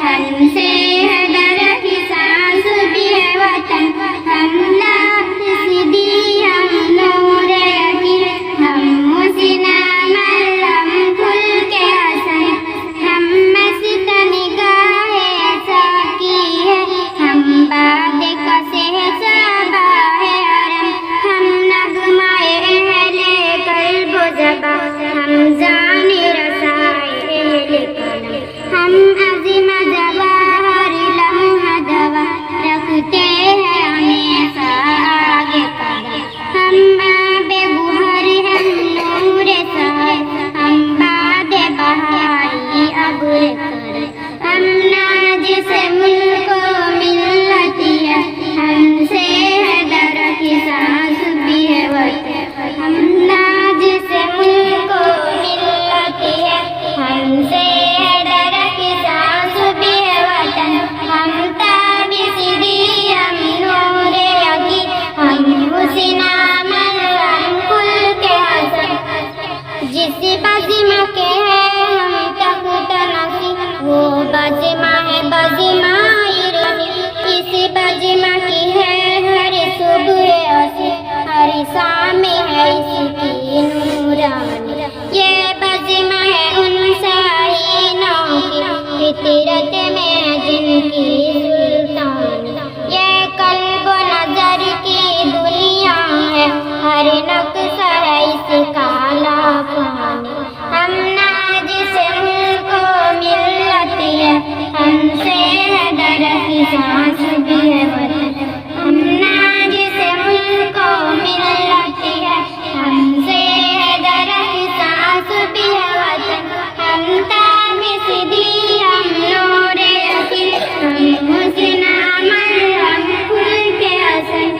ہم سے ہے درخت سانس بھی ہے وطن، ہم ناقص دی ہم نور یقین، ہم مسنا مرہم کھل کے حسن، ہم مست نگاہ ساقی ہے، ہم باد کسے صبا ہے حرم، ہم نغمہ اہل قلب و زبان، ہم جان رسائے اہل قلم، ہم عظیم جواہر لمحہ دوا رکھتے ہیں ہمیشہ آگے قدم، ہم آب گہر ہم نور سحر، ہم باد بہاری ابر کرم، ہم ناجس ملک و ملتی ہے، ہم سے ہے درخت سانس بھی ہے وطن، ہم ناجس ملک و ملتی ہے، ہم سے ہے درخت سانس بھی ہے وطن، ہم تابس دی ہم نور یقین، ہم حسنا مرہم کھل کے حسن، جس بزمہ کے ہے ہم تخت نشین، وہ بزمہ ہے بزمہ ایرانی، اس بزمہ کی ہے ہر صبح حسین، ہر شام ہے اس کی نورانی، یہ بزمہ ہے ان شاہینوں کی فطرت میں جن کی سلطانی، یہ قلب و نظر کی دنیا ہے، ہر نقص ہے اس کا لافانی، ہم ناجس ملک و ملتی ہے، ہم سے ہے درخت سانس بھی ہے وطن، ہم ناجس ملک و ملتی ہے، ہم سے ہے درخت سانس بھی ہے وطن، ہم تابس دی ہم نور یقین، ہم حسنا مرہم کھل کے حسن،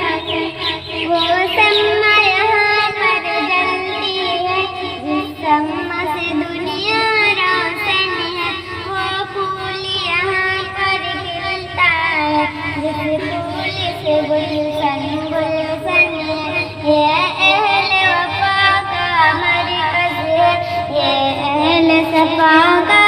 وہ شمع یہاں پر جلتی ہے جس شمع سے دنیا روشن ہے، وہ پھول یہاں پر کھلتا ہے جس پھول سے گلشن گلشن ہے، یہ اہل وفا کا مرکز ہے، یہ اہل صفا کا